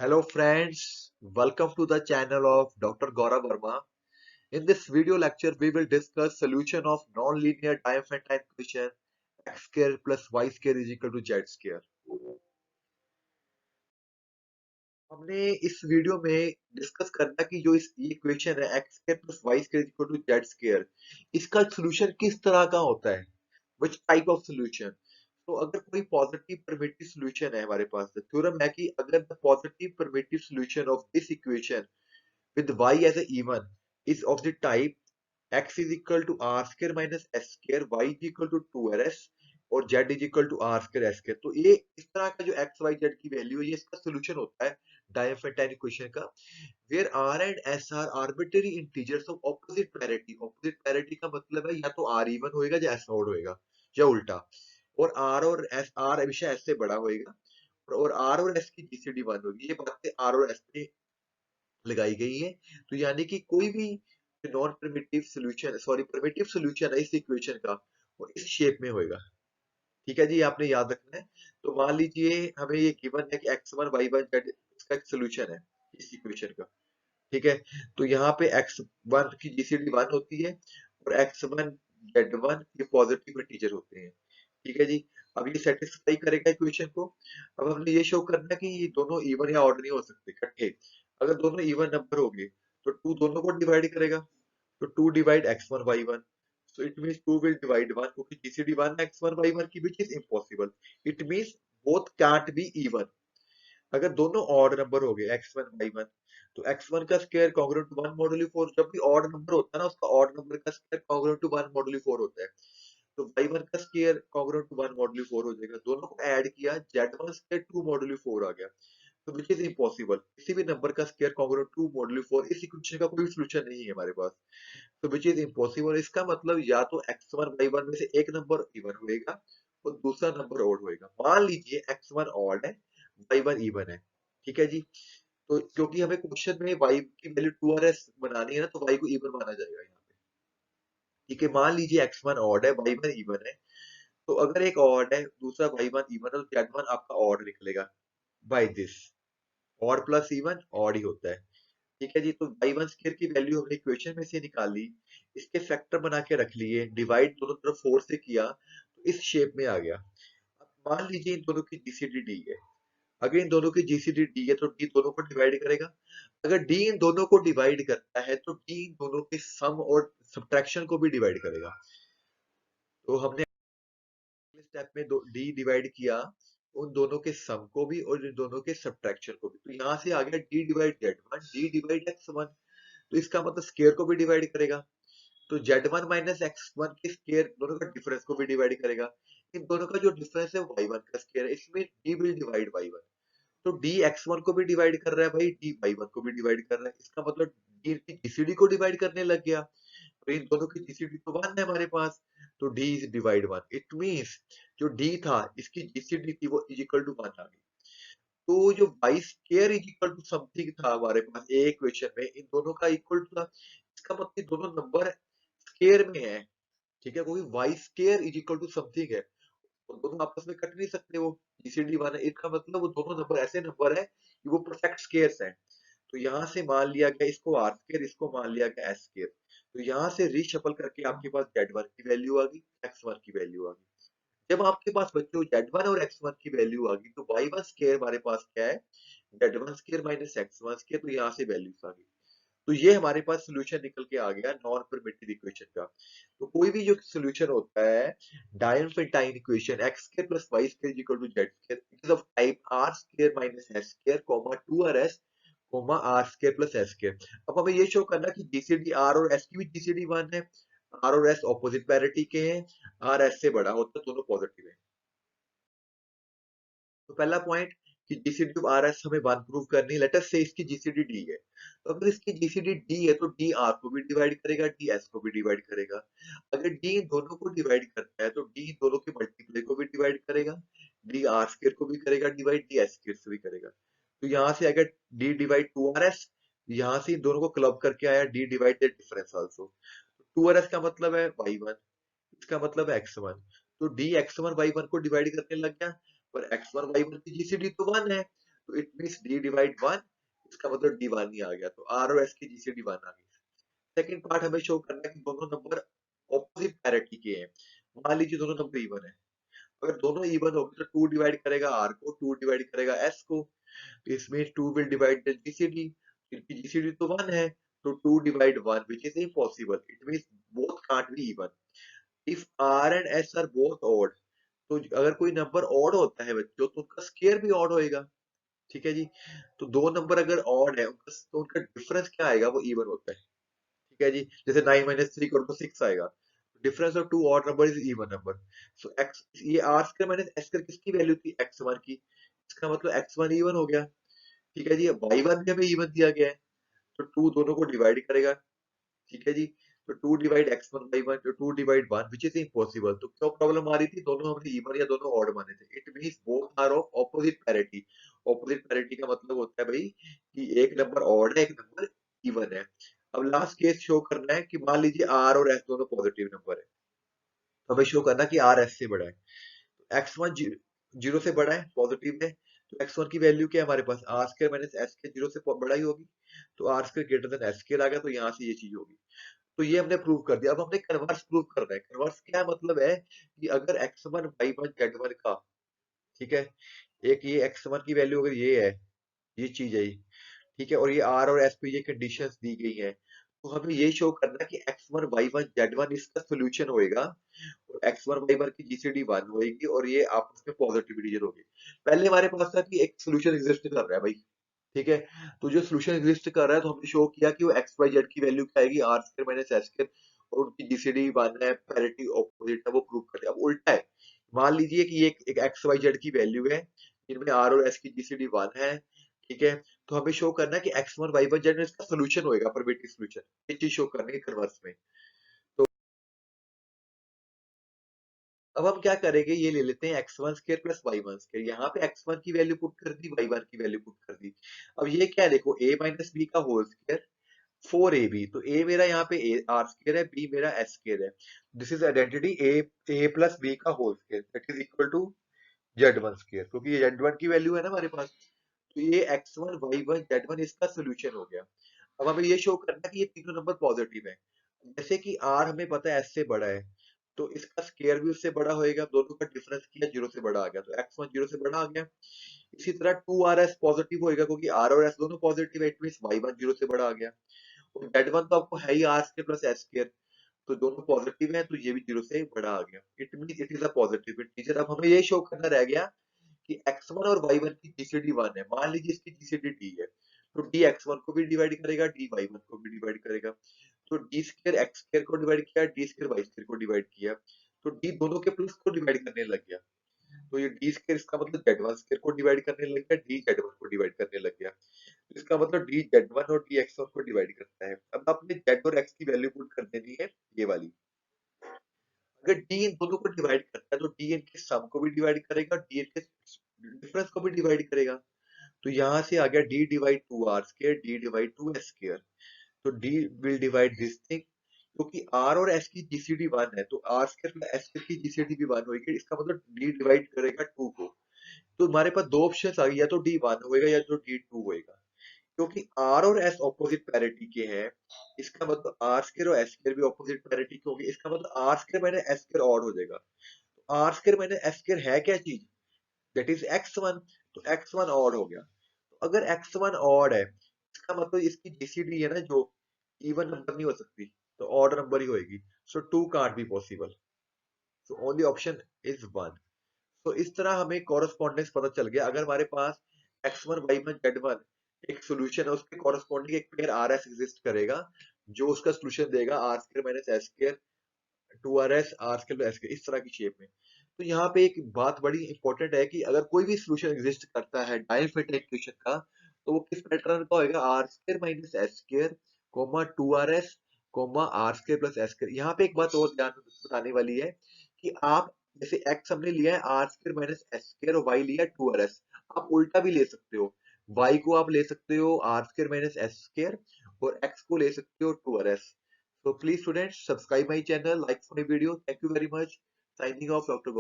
Hello friends, welcome to the channel of Dr. Gaurav Verma. In this video lecture, we will discuss solution of non-linear Diophantine equation x square plus y square is equal to z square. हमने इस video में discuss करना कि जो ये equation है x square plus y square is equal to z square, इसका solution किस तरह का होता है, विच टाइप ऑफ सोल्यूशन। तो अगर कोई पॉजिटिव परमिटिव सोल्यूशन है हमारे पास, थ्योरम है कि अगर the positive primitive solution of this equation with y as a even is of the type x is equal to r square minus s square, y is equal to 2rs और z is equal to r square s square। तो ये इस तरह का जो x y z की value है, ये इसका सोल्यूशन होता है डायफेटाइन इक्वेशन का। Where r and s are arbitrary integers of opposite parity। opposite parity का मतलब है या तो r even होएगा या s odd होएगा या उल्टा, और r और s, r हमेशा s से बड़ा होएगा और r और s की जीसीडी 1 होगी। ये बातें r और s पे लगाई गई है। तो यानी कि कोई भी non primitive solution, sorry primitive solution है इस इक्वेशन का, वो इस शेप में होएगा। ठीक है जी, आपने याद रखना है। तो मान लीजिए हमें ये गिवन है कि x1 y1 z इसका एक सॉल्यूशन है इस इक्वेशन का। ठीक है, तो यहाँ पे x1 की जीसीडी 1 होती है और x1 z1 ये पॉजिटिव इंटीजर होते हैं। ठीक है जी, अब ये सेटिस्फाई करेगा इक्वेशन को। अब हमने ये शो करना है कि ये दोनों इवन या ऑड नहीं हो सकते इकट्ठे। अगर दोनों इवन नंबर हो गए तो 2 दोनों को डिवाइड करेगा, तो 2 divide x1 y1, so it means 2 will divide 1, क्योंकि जीसीडी 1 x1 y1 की, which is impossible। it means both can't be even। अगर दोनों ऑड नंबर हो गए x1 y1, तो x1 का स्क्वायर कॉन्ग्रुएंट टू 1 मॉडुलो 4। जब भी ऑड नंबर होता है ना, उसका ऑड नंबर का स्क्वायर कॉन्ग्रुएंट टू 1 मॉडुलो 4 होता है। तो y1 का स्क्वायर कॉन्ग्रुएंट टू 1 मॉडुलो 4 हो जाएगा। दोनों को ऐड किया, z1 स्क्वायर 2 मॉडुलो 4 आ गया। तो विच इज इम्पॉसिबल, किसी भी नंबर का स्क्वायर कॉन्ग्रुएंट टू मॉडुलो 4 इस इक्वेशन का कोई सॉल्यूशन नहीं है हमारे पास। तो विच इज इम्पॉसिबल, इसका मतलब या तो x1 y1 में से एक नंबर इवन होएगा और दूसरा नंबर ऑड होएगा। मान लीजिए x1 ऑड है, y1 इवन है। ठीक है जी, तो क्योंकि हमें क्वेश्चन में y की वैल्यू 2rs बनानी है ना, तो y को इवन माना जाएगा यहाँ पे। ठीक है, मान लीजिए x1 ऑड है, y1 इवन है। तो अगर एक ऑड है दूसरा y1 इवन है, तो z1 आपका ऑड निकलेगा by this. Odd plus even odd ही होता है। ठीक है जी, तो y1 स्क्वायर की वैल्यू हमने इक्वेशन में से निकाली, इसके फैक्टर बना के रख लिए, डिवाइड दोनों तरफ 4 से किया, तो इस शेप में आ गया। अब मान लीजिए इन दोनों की जीसीडी डी है। अगर इन दोनों की जीसीडी डी है तो डी दोनों को डिवाइड करेगा। अगर डी इन दोनों को डिवाइड करता है तो डी इन दोनों के सम और सब्ट्रैक्शन को भी डिवाइड करेगा। तो हमने स्टेप में डी डिवाइड किया उन दोनों के सम को भी और इन दोनों के सब्ट्रैक्शन को भी। तो यहाँ से आ गया D divide z1, D divide x1। तो इसका मतलब स्केयर को भी डिवाइड करेगा। तो z1 माइनस x1 के स्केयर दोनों का डिफरेंस को भी डिवाइड करेगा। इन दोनों का जो डिफरेंस है y1 का स्केयर है, इसमें d विल डिवाइड y1। तो डी x1 को भी डिवाइड कर रहा है भाई, डी y1 को भी डिवाइड कर रहा है। इसका मतलब डी की जीसीडी को डिवाइड करने लग गया। तो इन दोनों की जीसीडी तो 1 है हमारे पास, तो D is divide 1। It means जो डी था इसकी जीसीडी थी वो इज इक्वल टू 1 आ गई। तो जो y square is equal to something था हमारे पास ए इक्वेशन में, इन दोनों का इक्वल टू था। इसका मतलब दोनों नंबर स्क्वायर में है। ठीक है, क्योंकि y square is equal to something है, तो दोनों आपस में कट नहीं सकते। वो जीसीडी 1 है, इसका मतलब वो दोनों नंबर ऐसे नंबर है कि वो परफेक्ट स्क्वायर्स हैं। तो यहाँ से मान लिया गया इसको आर स्क्वायर, इसको मान लिया गया एस स्क्वायर। तो यहाँ से रीशफल करके आपके पास z1 की वैल्यू आ गई, x1 की वैल्यू आ गई। जब आपके पास बच्चों z1 और x1 की वैल्यू आ गई, तो y1 स्क्वायर हमारे पास क्या है, z1 square minus x1 square. तो यहाँ से वैल्यूज आ गई। तो ये हमारे पास सोल्यूशन निकल के आ गया नॉन परमिटिव इक्वेशन का। तो कोई भी जो सोल्यूशन होता है Diophantine equation x square plus y square equal to z square, it is of type r square minus s square comma 2rs comma are square plus S square. अब हमें ये शो करना कि जीसीडी आर और S की भी GCD 1 है। Are और एस ऑपोजिट पैरिटी के हैं, आर एस से बड़ा होता है, दोनों पॉजिटिव है। तो पहला पॉइंट कि जीसीडी ऑफ आर एस हमें 1 प्रूव करनी है। लेट अस से इसकी जीसीडी डी है, तो अगर इसकी जीसीडी डी है तो डी आर को भी डिवाइड करेगा, डी एस को भी डिवाइड करेगा। अगर डी इन दोनों को डिवाइड करता है तो डी इन दोनों के मल्टीप्लाई को भी डिवाइड करेगा, डी आर स्क्वायर को भी करेगा डिवाइड, डी एस स्क्वायर से भी करेगा। तो यहाँ से अगर डी डिवाइड 2rs, यहाँ से इन दोनों को क्लब करके आया D divide the difference also. 2rs का मतलब है y1, इसका मतलब है x1। तो d x1 y1 को डिवाइड करने लग गया, पर x1 y1 की जीसीडी तो 1 है, तो it means D divide one, इसका मतलब डी वन ही आ गया, तो आर और एस की जीसीडी वन आ गई। सेकंड पार्ट हमें शो करना है कि दोनों नंबर ऑपोजिट पैरिटी के हैं। मान लीजिए दोनों नंबर इवन है, अगर दोनों इवन हो गए तो टू डिवाइड करेगा आर को, टू डिवाइड करेगा एस को, तो इसमें two will divide the GCD, क्योंकि जीसीडी तो वन है, तो two divide one which is impossible, it means both can't be even. If r and s are both odd, तो अगर कोई नंबर ऑड होता है बच्चों तो उसका स्केयर भी ऑड होएगा। ठीक है जी, तो दो नंबर अगर ऑड है उनका, तो उनका डिफरेंस क्या आएगा, वो इवन होता है। ठीक है जी, जैसे 9 - 3 करो तो 6 आएगा, difference of two odd number is even number. So X, ये R square minus S square किसकी वैल्यू थी, x1 की, इसका मतलब x1 इवन हो गया। ठीक है जी, y1 भी हमें इवन दिया गया है, तो टू दोनों को डिवाइड करेगा। ठीक है जी, तो two divide x1 by one, तो two divide one which is impossible. तो क्या प्रॉब्लम आ रही थी, दोनों हमने इवन या दोनों ऑड माने थे, it means both are of opposite parity. Opposite parity का मतलब होता है भाई कि एक नंबर ऑड है, एक नंबर इवन है। अब लास्ट केस शो करना है कि मान लीजिए आर और एस दोनों पॉजिटिव नंबर है, तो हमें शो करना कि आर एस से बड़ा है। एक्स वन जीरो से बड़ा है, पॉजिटिव है, तो एक्स वन की वैल्यू क्या है हमारे पास, आर स्क्वायर माइनस एस के, जीरो से बड़ा ही होगी, तो R square greater than S square आ गया, तो यहाँ से ये चीज होगी। तो ये हमने प्रूव कर दिया। अब हमने कन्वर्स प्रूव करना है। कन्वर्स क्या मतलब है कि अगर x1 y1 z1 का, ठीक है, एक ये x1 की वैल्यू अगर ये है, ये चीज है ये, ठीक है, और ये r और s पे ये कंडीशंस दी गई हैं, तो हमें ये शो करना है कि x1 y1 z1 इसका सोल्यूशन होएगा, और x1 y1 की जीसीडी 1 होएगी, और ये आपस में पॉजिटिव डिवीजन होगी। पहले हमारे पास था कि एक सोल्यूशन एग्जिस्ट कर रहा है भाई, ठीक है, तो जो सोल्यूशन एग्जिस्ट कर रहा है, तो हमने शो किया कि वो एक्स वाई जेड की वैल्यू क्या आएगी, r square minus S square, और उनकी जीसीडी वन है, पैरिटी ऑपोजिट है, वो प्रूव करते हैं। अब उल्टा है, मान लीजिए कि ये एक एक्स वाई जेड की वैल्यू है, इनमें आर और एस की जीसीडी वन है, ठीक है, तो हमें शो करना है कि x one y one z में इसका सोल्यूशन होएगा, प्रोबेबिलिटी सोल्यूशन, ये चीज शो करनी है कन्वर्स में। तो अब हम क्या करेंगे, ये ले लेते हैं x one square plus y one square, यहाँ पे एक्स वन की वैल्यू पुट कर दी, वाई वन की वैल्यू पुट कर दी। अब ये क्या है, देखो a माइनस बी का होल स्क्वायर 4ab, तो a मेरा यहाँ पे आर स्क्वायर है, b मेरा एस स्क्वायर है। This is identity a plus b का whole square that is equal to z1 square, क्योंकि ये z1 की वैल्यू है ना हमारे पास, तो ये x1 y1 z1 इसका सोल्यूशन हो गया। अब हमें ये शो करना है कि ये तीनों नंबर पॉजिटिव है। जैसे कि r हमें पता है s से बड़ा है, तो इसका स्क्वायर भी उससे बड़ा होएगा, दोनों का डिफरेंस किया, जीरो से बड़ा आ गया, तो x1 जीरो से बड़ा आ गया। इसी तरह 2rs पॉजिटिव होएगा, क्योंकि r और s दोनों पॉजिटिव है, इट मींस y1 जीरो से बड़ा आ गया। और z1 तो आपको है ही R square plus S square, तो दोनों पॉजिटिव है, तो ये भी जीरो से बड़ा आ गया, it means it is a positive integer. अब हमें ये शो करना रह गया कि x1 और y1 की जीसीडी 1 है, मान लीजिए इसकी जीसीडी d है, तो d x1 को भी डिवाइड करेगा, d y1 को भी डिवाइड करेगा, तो d स्क्वायर x स्क्वायर को डिवाइड किया, d स्क्वायर y स्क्वायर को डिवाइड किया, तो d दोनों के प्लस को डिवाइड करने लग गया, तो ये d स्क्वायर इसका मतलब z1 स्क्वायर को डिवाइड करने लग गया, d z1 को डिवाइड करने लग गया, तो इसका मतलब d z1 और d x1 को डिवाइड करता है। अब आपने z और x की वैल्यू पुट कर देनी है, ये वाली। अगर d इन दोनों को डिवाइड करता है, तो d इनके सम को भी डिवाइड करेगा, d इनके डिफरेंस को भी डिवाइड करेगा, तो यहाँ से आ गया d divide two r square, d divide two s square, तो d will divide this thing, क्योंकि r और s की जीसीडी 1 है, तो r square plus s square की जीसीडी भी 1 होगी, इसका मतलब d डिवाइड करेगा 2 को। तो हमारे पास दो ऑप्शन आ गए, या तो d 1 होएगा या तो d 2 होएगा, क्योंकि r और s ऑपोजिट पैरिटी के हैं, इसका मतलब r स्क्वायर और s स्क्वायर भी ऑपोजिट पैरिटी के होंगे, इसका मतलब r square minus s square odd हो जाएगा। तो r square minus s square है क्या चीज, दैट इज x1, तो x1 ऑड हो गया। तो अगर x1 ऑड है, इसका मतलब इसकी जीसीडी है ना जो, इवन नंबर नहीं हो सकती, तो ऑड नंबर ही होएगी, सो 2 can't be possible, so only option is 1। तो इस तरह हमें कॉरेस्पॉन्डेंस पता चल गया। अगर हमारे पास x1 y1 z1 एक सोल्यूशन है, उसके कॉरेस्पॉन्डिंग एक पेयर आर एस एग्जिस्ट करेगा, जो उसका सोल्यूशन देगा r square minus S square, two r s r square s square, इस तरह की शेप में। तो यहाँ पे एक बात बड़ी इंपॉर्टेंट है कि अगर कोई भी सोल्यूशन एग्जिस्ट करता है डायफिट इक्वेशन का, तो वो किस पैटर्न का होगा, r square minus S square comma two r s comma are square plus S square. यहाँ पे एक बात और ध्यान बताने वाली है कि आप जैसे x हमने लिया है r square minus S square और y लिया है टू आर एस, आप उल्टा भी ले सकते हो, y को आप ले सकते हो r square minus S square, और x को ले सकते हो two r s. So please students subscribe my channel, like my video. Thank you very much. Signing off, Dr.